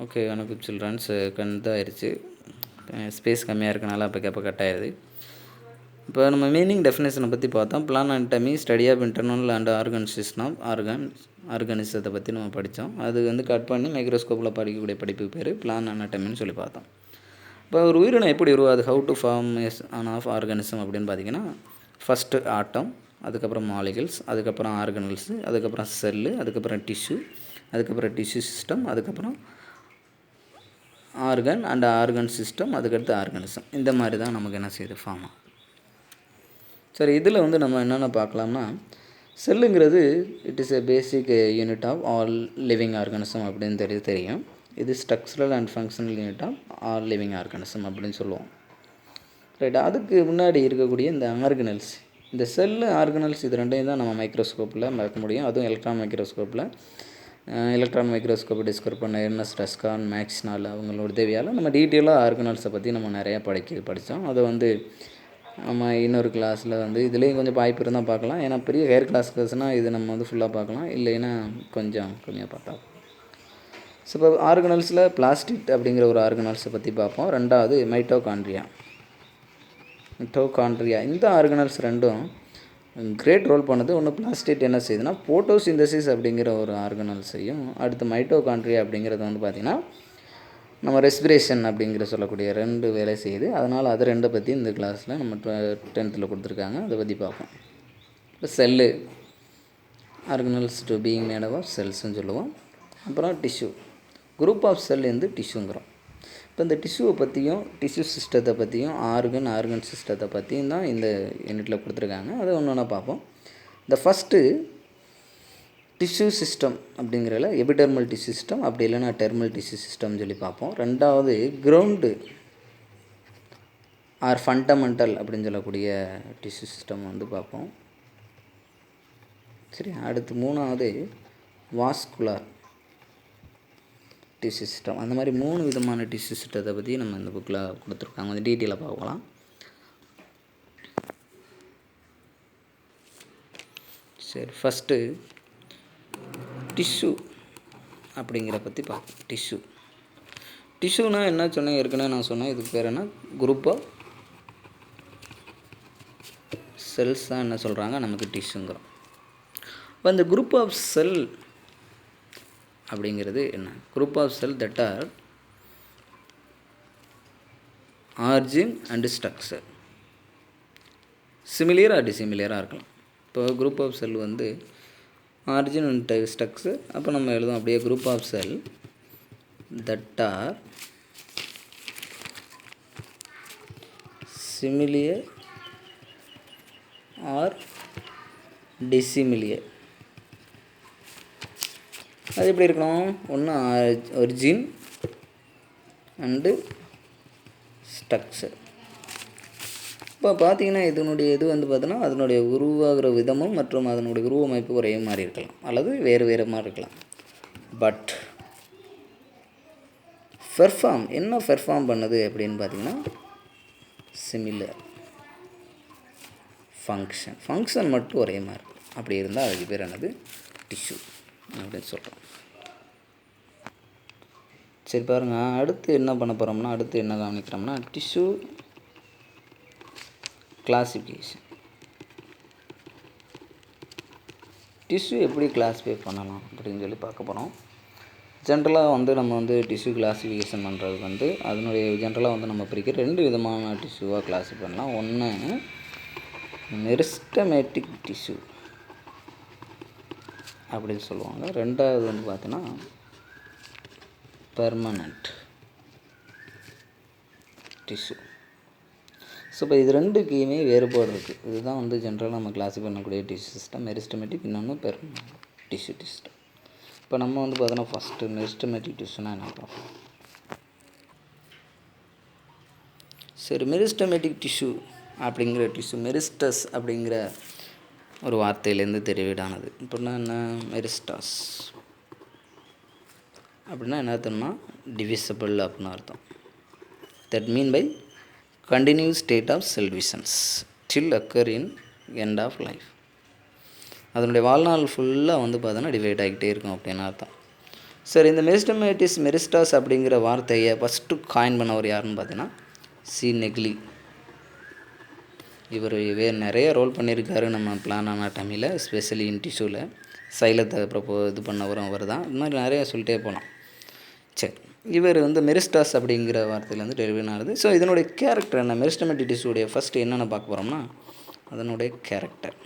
Okay வணக்கம் children's. கண்டாயிருச்சு space கம்மியாக இருக்கனால அப்போ கட் ஆயிடுது. இப்போ நம்ம மீனிங் டெஃபினேஷனை பற்றி பார்த்தோம். Plant anatomy study of internal and organization of ஆர்கனிசத்தை பற்றி நம்ம படித்தோம். அது கட் பண்ணி மைக்ரோஸ்கோப்பில் படிக்கக்கூடிய படிப்பு பேர் பிளான் அண்டமின்னு சொல்லி பார்த்தோம். இப்போ ஒரு உயிரினம் எப்படி உருவாது, how to form of organism அப்படின்னு பார்த்தீங்கன்னா, ஃபஸ்ட்டு ஆட்டம், அதுக்கப்புறம் மாலிகல்ஸ், அதுக்கப்புறம் ஆர்கனல்ஸு, அதுக்கப்புறம் செல்லு, அதுக்கப்புறம் டிஷ்யூ, அதுக்கப்புறம் டிஷ்யூ சிஸ்டம், அதுக்கப்புறம் ஆர்கன் அண்ட் ஆர்கன் சிஸ்டம், அதுக்கடுத்து ஆர்கனிசம். இந்த மாதிரி தான் நமக்கு என்ன செய்யுது, ஃபார்ம் ஆகும். சரி, இதில் நம்ம என்னென்ன பார்க்கலாம்னா, செல்லுங்கிறது it is a basic unit of all living organism அப்படின்னு தெரியும். இது structural and functional unit of all living organism அப்படின்னு சொல்லுவோம். ரைட். அதுக்கு முன்னாடி இருக்கக்கூடிய இந்த ஆர்கனல்ஸ், இந்த செல்லு ஆர்கனல்ஸ், இது ரெண்டையும் தான் நம்ம மைக்ரோஸ்கோப்பில் பார்க்க முடியும். அதுவும் எலக்ட்ரான் மைக்ரோஸ்கோப்பில். எலக்ட்ரான் மைக்ரோஸ்கோப்பை டிஸ்கவர் பண்ண எர்னஸ்ட் ரஸ்கான், மேக்ஸ்னால் அவங்களோட உதவியால் நம்ம டீட்டெயிலாக ஆர்கனல்ஸை பற்றி நம்ம நிறையா படித்தோம். அதை நம்ம இன்னொரு கிளாஸில் இதுலேயும் கொஞ்சம் வாய்ப்பு இருந்தால் பார்க்கலாம். ஏன்னா பெரிய ஹையர் கிளாஸ்னால் இது நம்ம ஃபுல்லாக பார்க்கலாம், இல்லைன்னா கொஞ்சம் கம்மியாக பார்த்தா. ஸோ இப்போ ஆர்கனல்ஸில் பிளாஸ்டிட் அப்படிங்கிற ஒரு ஆர்கனல்ஸை பற்றி பார்ப்போம். ரெண்டாவது மைட்டோகாண்ட்ரியா. இந்த ஆர்கனல்ஸ் ரெண்டும் கிரேட் ரோல் பண்ணுது. ஒன்று பிளாஸ்டிட் என்ன செய்யுதுன்னா போட்டோசிந்தசிஸ் அப்படிங்கிற ஒரு ஆர்கனல்ஸையும், அடுத்து மைட்டோகாண்ட்ரியா அப்படிங்கிறது பார்த்திங்கன்னா நம்ம ரெஸ்பிரேஷன் அப்படிங்கிற சொல்லக்கூடிய ரெண்டு வேலை செய்யுது. அதனால் அது ரெண்டை பற்றி இந்த கிளாஸில் நம்ம 10th கொடுத்துருக்காங்க, அதை பற்றி பார்ப்போம். இப்போ cell, organelles to being made of செல்ஸ்ன்னு சொல்லுவோம். அப்புறம் டிஷ்யூ, குரூப் ஆஃப் செல் டிஷ்யூங்கிறோம். இப்போ இந்த டிஷ்யூவை பற்றியும் டிஷ்யூ சிஸ்டத்தை பற்றியும் ஆர்கன் சிஸ்டத்தை பற்றியும் தான் இந்த யூனிட்டில் கொடுத்துருக்காங்க. அதை ஒன்று பார்ப்போம். இந்த ஃபஸ்ட்டு டிஷ்யூ சிஸ்டம் அப்படிங்கிறல எபிடெர்மல் டிஷ்யூ சிஸ்டம், அப்படி இல்லைன்னா டெர்மல் டிஷ்யூ சிஸ்டம்னு சொல்லி பார்ப்போம். ரெண்டாவது கிரவுண்டு ஆர் ஃபண்டமெண்டல் அப்படின்னு சொல்லக்கூடிய டிஷ்யூ சிஸ்டம் பார்ப்போம். சரி, அடுத்து மூணாவது வாஸ்குலர் டிஷ்யூ சிஸ்டம். அந்த மாதிரி 3 விதமான டிஷ்யூ சிஸ்டத்தை பற்றி நம்ம இந்த புக்கில் கொடுத்துருக்காங்க. கொஞ்சம் டீட்டெயிலாக பார்க்கலாம். சரி, ஃபஸ்ட்டு டிஷ்யூ அப்படிங்கிற பற்றி பார்ப்போம். டிஷ்யூனா என்ன சொன்னேன், ஏற்கனவே நான் சொன்னேன். இதுக்கு பேர் என்ன, குரூப் ஆஃப் செல்ஸ் தான் என்ன சொல்கிறாங்க, நமக்கு டிஷ்யூங்கிறோம். இப்போ இந்த குரூப் ஆஃப் செல் அப்படிங்கிறது என்ன, group of cell that are origin and structure, similar or டிசிமிலியராக இருக்கலாம். இப்போ group of cell origin and structure. அப்போ நம்ம எழுதும் அப்படியே, group of cell that are similar or dissimilar. அது எப்படி இருக்கணும், ஒன்று ஒரிஜின் அண்டு ஸ்ட்ரக்சர். இப்போ பார்த்தீங்கன்னா இதனுடைய பார்த்தோன்னா அதனுடைய உருவாகிற விதமும் மற்றும் அதனுடைய உருவமைப்பு ஒரே மாதிரி இருக்கலாம், அல்லது வேறு மாதிரி இருக்கலாம். பட் பெர்ஃபார்ம் பண்ணுது அப்படின்னு பார்த்தீங்கன்னா சிமிலர். ஃபங்க்ஷன் மட்டும் ஒரே மாதிரி இருக்கும். அப்படி இருந்தால் அதுக்கு பேர் என்னது, டிஷ்யூ அப்படின்னு சொல்கிறோம். சரி பாருங்கள், அடுத்து என்ன பண்ண போகிறோம்னா, அடுத்து என்ன கவனிக்கிறோம்னா, டிஷ்யூ கிளாசிஃபிகேஷன். டிஷ்யூ எப்படி கிளாஸிஃபை பண்ணலாம் அப்படின்னு சொல்லி பார்க்க போகிறோம். ஜென்ரலாக நம்ம டிஷ்யூ கிளாஸிஃபிகேஷன் பண்ணுறது அதனுடைய ஜென்ரலாக நம்ம பிரிக்க 2 விதமான டிஷ்யூவாக கிளாஸிஃபை பண்ணலாம். ஒன்று மெரிஸ்டமேட்டிக் டிஷ்யூ அப்படின்னு சொல்லுவாங்க. ரெண்டாவது பார்த்தோன்னா பெர்மனண்ட் டிஷ்யூ. ஸோ இப்போ இது ரெண்டுக்குமே வேறுபாடு இருக்குது. இதுதான் ஜென்ரலாக நம்ம கிளாஸிஃபை பண்ணக்கூடிய டிஷ்யூ சிஸ்டம், மெரிஸ்டமேட்டிக், இன்னொன்று பெர்மனண்ட் டிஷ்யூ சிஸ்டம். இப்போ நம்ம பார்த்தோன்னா ஃபஸ்ட்டு மெரிஸ்டமேட்டிக் டிஷ்யூனா என்ன பார்ப்போம். சரி, மெரிஸ்டமேட்டிக் டிஷ்யூ அப்படிங்கிற டிஷ்யூ, மெரிஸ்டஸ் அப்படிங்கிற ஒரு வார்த்தையிலேருந்து தெரிவிடானது. அப்படின்னா என்ன, மெரிஸ்டாஸ் அப்படின்னா என்ன அர்த்தம்னா டிவிசபிள் அப்படின்னு அர்த்தம். That mean by continuous state of cell divisions till occur in end of life. அதனுடைய வாழ்நாள் ஃபுல்லாக பார்த்தோன்னா டிவைட் ஆகிக்கிட்டே இருக்கும் அப்படின்னு அர்த்தம். சரி, இந்த மெரிஸ்டமேட்டிஸ் மெரிஸ்டாஸ் அப்படிங்கிற வார்த்தையை ஃபஸ்ட்டு காயின் பண்ணவர் யாருன்னு பார்த்தீங்கன்னா சி நெக்லி. இவர் நிறைய ரோல் பண்ணியிருக்காரு நம்ம பிளான் அனாட்டமியில், ஸ்பெஷலி இன் டிஷ்யூவில். சைலத்தை இது பண்ணவரும் அவர் தான். இது மாதிரி நிறையா சொல்லிட்டே போகலாம். சரி, இவர் வந்து மெரிஸ்டாஸ் அப்படிங்கிற வார்த்தையிலேருந்து டெலிவரி ஆகுது. ஸோ இதனுடைய கேரக்டர் என்ன? மெரிஸ்டமேட்டிக் டிஷ்யூடைய ஃபஸ்ட்டு என்னென்ன பார்க்க போகிறோம்னா அதனுடைய கேரக்டர்.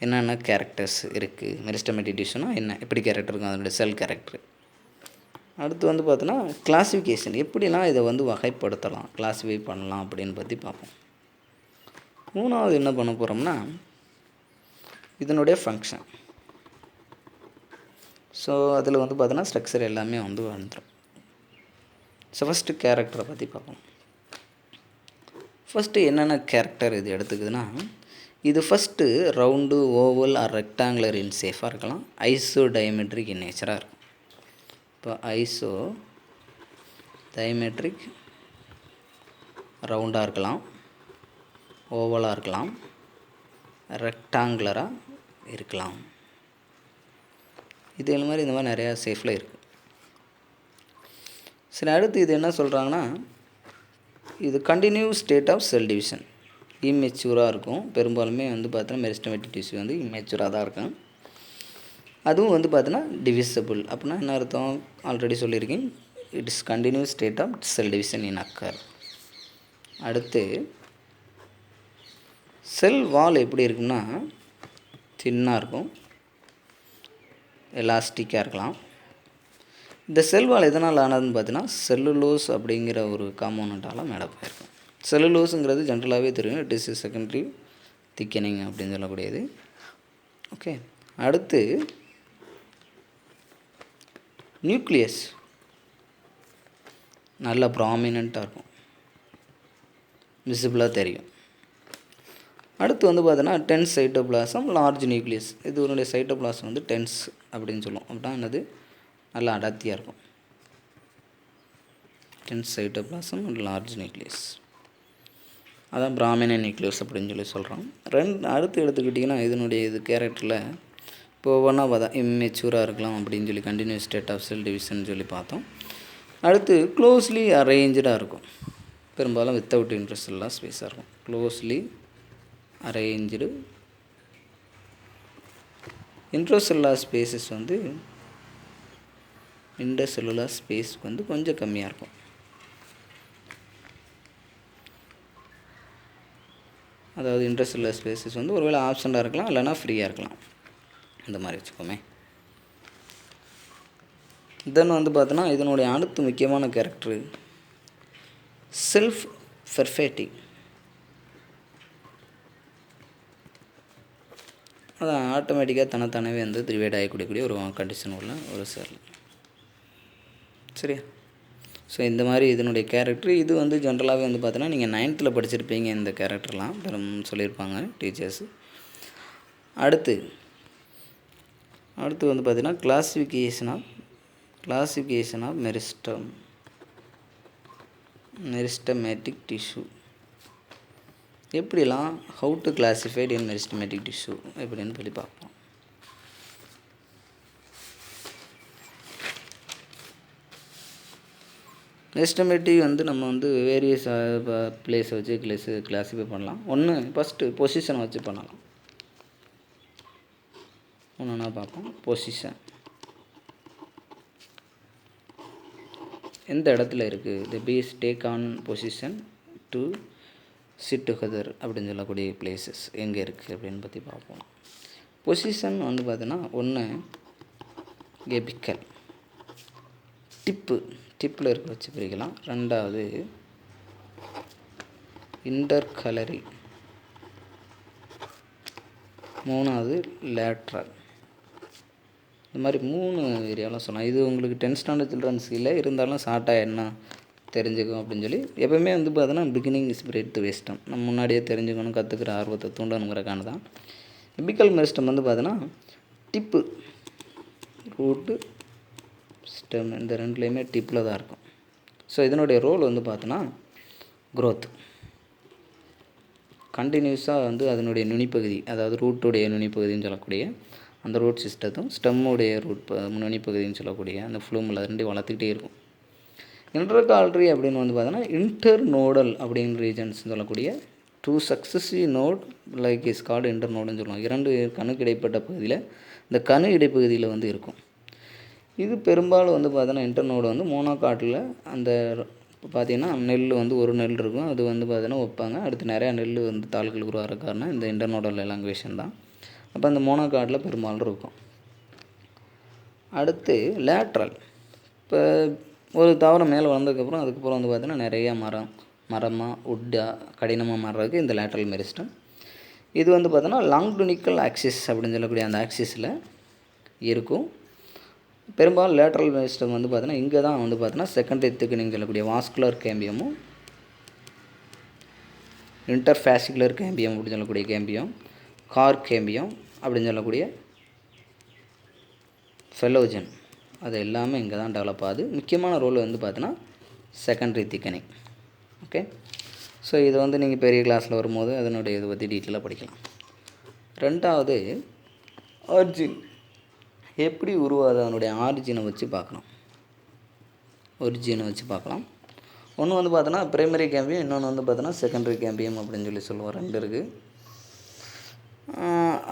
என்னென்ன கேரக்டர்ஸ் இருக்குது மெரிஸ்டமேட்டிக் டிஷ்யூனால் என்ன, எப்படி கேரக்டர் இருக்கும், அதனுடைய செல் கேரக்டர். அடுத்து வந்து பார்த்தோன்னா கிளாஸிஃபிகேஷன், எப்படிலாம் இதை வந்து வகைப்படுத்தலாம், கிளாஸிஃபை பண்ணலாம் அப்படின்னு பற்றி பார்ப்போம். மூணாவது என்ன பண்ண போகிறோம்னா இதனுடைய ஃபங்க்ஷன். ஸோ அதில் வந்து பார்த்தோன்னா ஸ்ட்ரக்சர் எல்லாமே வந்து வந்துடும். ஸோ ஃபஸ்ட்டு கேரக்டரை பற்றி பார்ப்போம். ஃபஸ்ட்டு என்னென்ன கேரக்டர் இது எடுத்துக்குதுன்னா, இது first round, oval or rectangular in ஷேப்பாக இருக்கலாம். ஐசோ டயமெட்ரிக் இன் நேச்சராக இருக்கும். இப்போ ஐசோ டயமெட்ரிக் ரவுண்டாக இருக்கலாம், ஓவலாக இருக்கலாம், ரெக்டாங்குலராக இருக்கலாம். இது மாதிரி இந்த மாதிரி நிறையா ஷேப்பில் இருக்குது. சரி, அடுத்து இது என்ன சொல்கிறாங்கன்னா, இது continuous state of cell division, இம்மெச்சூராக இருக்கும். பெரும்பாலுமே வந்து பார்த்தோன்னா மெரிஸ்டமேட்டிக் டிஷ்யூ வந்து இம்மெச்சூராக தான் இருக்கும். அதுவும் வந்து பார்த்தோன்னா டிவிசபிள். அப்படின்னா என்ன அர்த்தம், ஆல்ரெடி சொல்லியிருக்கேன், it is continuous state of cell division in occur. அடுத்து செல் வால் எப்படி இருக்குன்னா தின்னாக இருக்கும், எலாஸ்டிக்காக இருக்கலாம். இந்த செல் வால் எதனால் ஆனதுன்னு பார்த்தீங்கன்னா செல்லுலோஸ் அப்படிங்கிற ஒரு காம்போனண்ட்டால் மேலே போயிருக்கும். செல்லுலோஸுங்கிறது ஜென்ரலாகவே தெரியும், இட் இஸ் செகண்டரி திக்கனிங் அப்படின்னு சொல்லக்கூடியது. ஓகே, அடுத்து நியூக்ளியஸ் நல்லா ப்ராமினண்ட்டாக இருக்கும், விசிபிளாக தெரியும். அடுத்து வந்து பார்த்தோன்னா டென்ஸ் சைட்டோபிளாசம், லார்ஜ் நியூக்ளியஸ். இது ஒரு சைட்டோபிளாசம் வந்து டென்ஸ் அப்படின்னு சொல்லுவோம். அப்படின்னா என்னது, நல்லா அடர்த்தியாக இருக்கும். Dense cytoplasm and large nucleus, அதான் பிராமின நியூக்ளியஸ் அப்படின்னு சொல்கிறோம். அடுத்து எடுத்துக்கிட்டிங்கன்னா இதனுடைய இது கேரக்டரில் இப்போ ஒவ்வொன்றா பார்த்தா இம்மெச்சூராக இருக்கலாம் அப்படின்னு சொல்லி continuous state of cell division சொல்லி பார்த்தோம். அடுத்து க்ளோஸ்லி அரேஞ்சாக இருக்கும், பெரும்பாலும் வித்தவுட் இன்ட்ரெஸ்டெல்லாம் ஸ்பேஸாக இருக்கும். Closely arrange. இன்ட்ரோசெல்லார் ஸ்பேஸஸ் வந்து இன்டர்செல்லுலார் ஸ்பேஸ் வந்து கொஞ்சம் கம்மியாக இருக்கும். அதாவது இன்டர்செல்லுலார் ஸ்பேஸஸ் வந்து ஒருவேளை ஆப்சண்ட்டாக இருக்கலாம், இல்லைனா ஃப்ரீயாக இருக்கலாம், இந்த மாதிரி வச்சுக்கோமே. தென் வந்து பார்த்தோன்னா இதனுடைய அடுத்து முக்கியமான கேரக்டரு செல்ஃப் பெர்ஃபெக்டிங். அதான் ஆட்டோமேட்டிக்காக தனத்தானவே வந்து டிவைட் ஆகிக்கூடிய ஒரு கண்டிஷன் உள்ள ஒரு செல். சரியா? ஸோ இந்த மாதிரி இதனுடைய கேரக்டர் இது வந்து ஜென்ரலாகவே வந்து பார்த்தோன்னா நீங்கள் 9th படிச்சிருப்பீங்க, இந்த கேரக்டர்லாம் பெரும் சொல்லியிருப்பாங்க டீச்சர்ஸு. அடுத்து வந்து பார்த்தீங்கன்னா கிளாசிஃபிகேஷன் ஆஃப் மெரிஸ்டமேட்டிக் டிஷ்யூ. எப்படிலாம் how to classified in meristematic tissue எப்படின்னு சொல்லி பார்ப்போம். மெரிஸ்டமேட்டிக் வந்து நம்ம வந்து வேரியஸ் பிளேஸை வச்சு கிளாஸிஃபை பண்ணலாம். ஒன்று ஃபஸ்ட்டு பொசிஷனை வச்சு பண்ணலாம். ஒன்றுனா பார்ப்போம். பொசிஷன் எந்த இடத்துல இருக்குது, the piece take on position to sit together அப்படின்னு சொல்லக்கூடிய பிளேசஸ் எங்கே இருக்குது அப்படின்னு பற்றி பார்ப்போம். பொசிஷன் வந்து பார்த்தீங்கன்னா ஒன்று எபிக்கல், டிப்பில் இருக்க வச்சு பிரிக்கலாம். ரெண்டாவது இன்டர்கலரி, மூணாவது லேட்ரல். இந்த மாதிரி 3 ஏரியாலாம் சொல்லலாம். இது உங்களுக்கு 10th ஸ்டாண்டர்ட் சில்ட்ரன்ஸ் இல்லை, இருந்தாலும் ஷார்ட்டாக என்ன தெரிஞ்சுக்கும் அப்படின்னு சொல்லி எப்போயுமே வந்து பார்த்தோன்னா பிகினிங் இஸ் பிரெட் டு வேஸ்டம், நம்ம முன்னாடியே தெரிஞ்சுக்கணும், கற்றுக்கிற ஆர்வத்தை தூண்டணுங்கிறக்கான தான். எபிக்கல் மெரிஸ்டம் வந்து பார்த்தோன்னா டிப்பு, ரூட்டு, ஸ்டெம் இந்த ரெண்டுலேயுமே டிப்பில் தான் இருக்கும். ஸோ இதனுடைய ரோல் வந்து பார்த்தோன்னா க்ரோத், கண்டினியூஸாக வந்து அதனுடைய நுனிப்பகுதி, அதாவது ரூட்டுடைய நுனிப்பகுதின்னு சொல்லக்கூடிய அந்த ரூட் சிஸ்டத்தும் ஸ்டெம்முடைய ரூட் முன்னணி பகுதின்னு சொல்லக்கூடிய அந்த ஃப்ளூமில் ரெண்டு வளர்த்துக்கிட்டே இருக்கும். இன்டர்கால்ட்ரி அப்படின்னு வந்து பார்த்தோன்னா இன்டர் நோடல் அப்படின்னு ரீஜன்ஸ் சொல்லக்கூடிய 2 successive node like is called இன்டர் நோடுன்னு சொல்லுவாங்க. 2 கணுக்கு இடைப்பட்ட பகுதியில் இந்த கணு இடைப்பகுதியில் வந்து இருக்கும். இது பெரும்பாலும் வந்து பார்த்தோன்னா இன்டர் நோடு வந்து மோனோகாட்டில் அந்த பார்த்திங்கன்னா நெல் வந்து ஒரு நெல் இருக்கும், அது வந்து பார்த்தீங்கன்னா வைப்பாங்க. அடுத்து நிறையா நெல் வந்து தாள்கள் உருவாகிற காரணம் இந்த இன்டர்நோடல் எலாங்குவேஷன் தான். அப்போ அந்த மோனோகாட்டில் பெரும்பாலும் இருக்கும். அடுத்து லேட்ரல். இப்போ ஒரு தாவரம் மேலே வளர்ந்ததுக்கப்புறம் அதுக்கப்புறம் வந்து பார்த்தீங்கன்னா நிறையா மரமாக உட்டாக கடினமாக மாறுறதுக்கு இந்த லேட்ரல் மெரிஸ்டம். இது வந்து பார்த்தோன்னா லாங்டுனிக்கல் ஆக்சிஸ் அப்படின்னு சொல்லக்கூடிய அந்த ஆக்சிஸில் இருக்கும். பெரும்பாலும் லேட்ரல் மெரிஸ்டம் வந்து பார்த்தோன்னா இங்கே தான் வந்து பார்த்தோன்னா செகண்டரி திக்னிங் சொல்லக்கூடிய வாஸ்குலர் கேம்பியமும் இன்டர்ஃபேசிகுலர் கேம்பியம் அப்படின்னு சொல்லக்கூடிய கேம்பியம், கார் கேம்பியம் அப்படின்னு சொல்லக்கூடிய ஃபெலோஜன், அது எல்லாமே இங்கே தான் டெவலப் ஆகுது. முக்கியமான ரோல் வந்து பார்த்தோன்னா செகண்டரி திக்கனிங். ஓகே, ஸோ இது வந்து நீங்கள் பெரிய கிளாஸில் வரும்போது அதனுடைய இதை பற்றி டீட்டெயிலாக படிக்கலாம். ரெண்டாவது ஆரிஜின் எப்படி உருவாது, அதனுடைய ஆரிஜினை வச்சு பார்க்கலாம். ஒரிஜினை வச்சு பார்க்கலாம். ஒன்று வந்து பார்த்தோன்னா பிரைமரி கேம்பியம், இன்னொன்று வந்து பார்த்தோன்னா செகண்டரி கேம்பியம் அப்படின்னு சொல்லுவோம். 2 இருக்குது.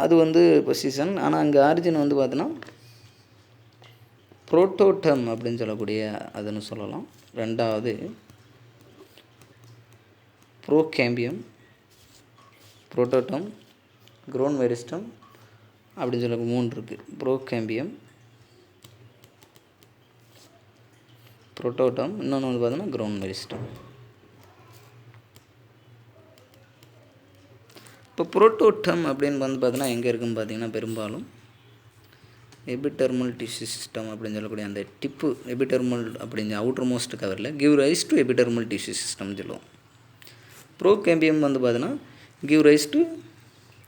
அது வந்து பொசிஷன். ஆனால் அங்கே ஆரிஜின் வந்து பார்த்தோன்னா புரோட்டோட்டம் அப்படின்னு சொல்லக்கூடிய அதுன்னு சொல்லலாம். ரெண்டாவது ப்ரோகேம்பியம், புரோட்டோட்டம், க்ரோன் மெரிஸ்டம் அப்படின்னு சொல்ல 3 இருக்குது. ப்ரோகேம்பியம், புரோட்டோட்டம், இன்னொன்று வந்து பார்த்தோன்னா க்ரோன் மெரிஸ்டம். இப்போ புரோட்டோட்டம் அப்படின்னு வந்து பார்த்தோன்னா எங்கே இருக்குதுன்னு பார்த்தீங்கன்னா பெரும்பாலும் எபிடெர்மல் டிஷ்யூ சிஸ்டம் அப்படின்னு சொல்லக்கூடிய அந்த டிப்பு எபிடெர்மல் அப்படிங்கிற அவுட்டர் மோஸ்ட் கவரில் give rise to epidermal tissue சிஸ்டம்னு சொல்லுவோம். ப்ரோகேம்பியம் வந்து பார்த்தோன்னா கிவ் ரைஸ் டு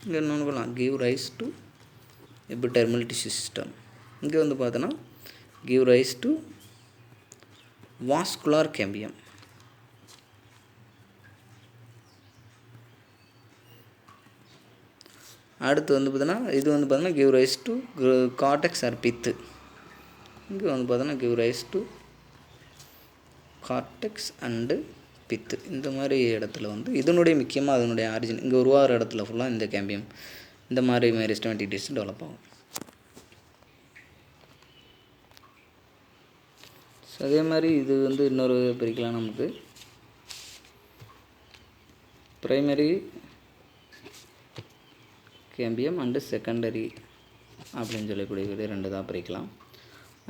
இங்கே இன்னொன்று பண்ணலாம் give rise to epidermal tissue system. இங்கே வந்து பார்த்தோன்னா give rise to vascular cambium. அடுத்து வந்து பார்த்தோன்னா இது வந்து பார்த்தோன்னா give rise to cortex or pith. இங்கே வந்து பார்த்தோன்னா give rise to cortex and pith. இந்த மாதிரி இடத்துல வந்து இதனுடைய முக்கியமாக அதனுடைய ஆரிஜின் இங்கே உருவாகிற இடத்துல ஃபுல்லாக இந்த கேம்பியம் இந்த மாதிரி மெரிஸ்டம் என்டிட்டிஸ் டெவலப் ஆகும். ஸோ அதே மாதிரி இது வந்து இன்னொரு பிரிக்கலாம். நமக்கு ப்ரைமரி கேம்பியம் அண்டு செகண்டரி அப்படின்னு சொல்லக்கூடிய 2 தான் பிரிக்கலாம்.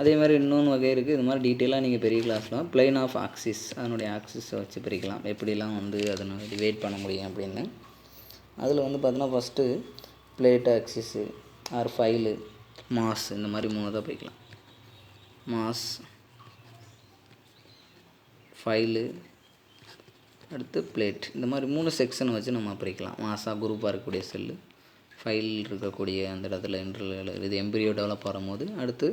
அதே மாதிரி இன்னொன்று வகை இருக்குது. இது மாதிரி டீட்டெயிலாக நீங்கள் பெரிய கிளாஸ்லாம் பிளைன் ஆஃப் ஆக்சிஸ் அதனுடைய ஆக்சிஸை வச்சு பிரிக்கலாம், எப்படிலாம் வந்து அதனை டிவைட் பண்ண முடியும் அப்படின்னு. அதில் வந்து பார்த்தோன்னா first plate axis or file mass இந்த மாதிரி 3 தான் பிரிக்கலாம். மாஸ், ஃபைலு, அடுத்து பிளேட், இந்த மாதிரி 3 செக்ஷனை வச்சு நம்ம பிரிக்கலாம். மாஸாக குரூப்பாக இருக்கக்கூடிய செல்லு, ஃபைல் இருக்கக்கூடிய அந்த இடத்துல இது எம்பிரியோ டெவலப் ஆகும்போது, அடுத்து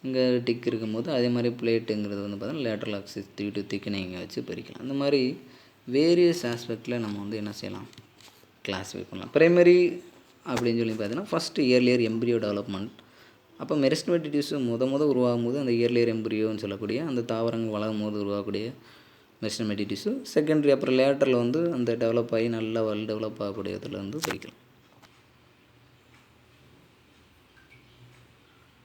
இங்கே டிக் இருக்கும்போது அதே மாதிரி பிளேட்டுங்கிறது வந்து பார்த்தோன்னா லேட்ரல் ஆக்சிஸ் திக்கனிங்கை வச்சு பிரிக்கலாம். அந்த மாதிரி வேரியஸ் ஆஸ்பெக்டில் நம்ம வந்து என்ன செய்யலாம், கிளாஸிஃபை பண்ணலாம். ப்ரைமரி அப்படின்னு சொல்லி பார்த்தீங்கன்னா ஃபஸ்ட்டு இயர்லியர் எம்பிரியோ டெவலப்மெண்ட். அப்போ மெரிஸ்டமேட்டிக் டிஷ்யூ உருவாகும் போது அந்த இயர்லியர் எம்பிரியோன்னு சொல்லக்கூடிய அந்த தாவரங்கள் வளரும் போது உருவாகக்கூடிய மெரிஸ்டமேட்டிக் டிஷ்யூ. செகண்டரி அப்புறம் லேட்டரில் வந்து அந்த டெவலப் ஆகி நல்லா டெவலப் ஆகக்கூடிய இதில் வந்து பிரிக்கலாம்.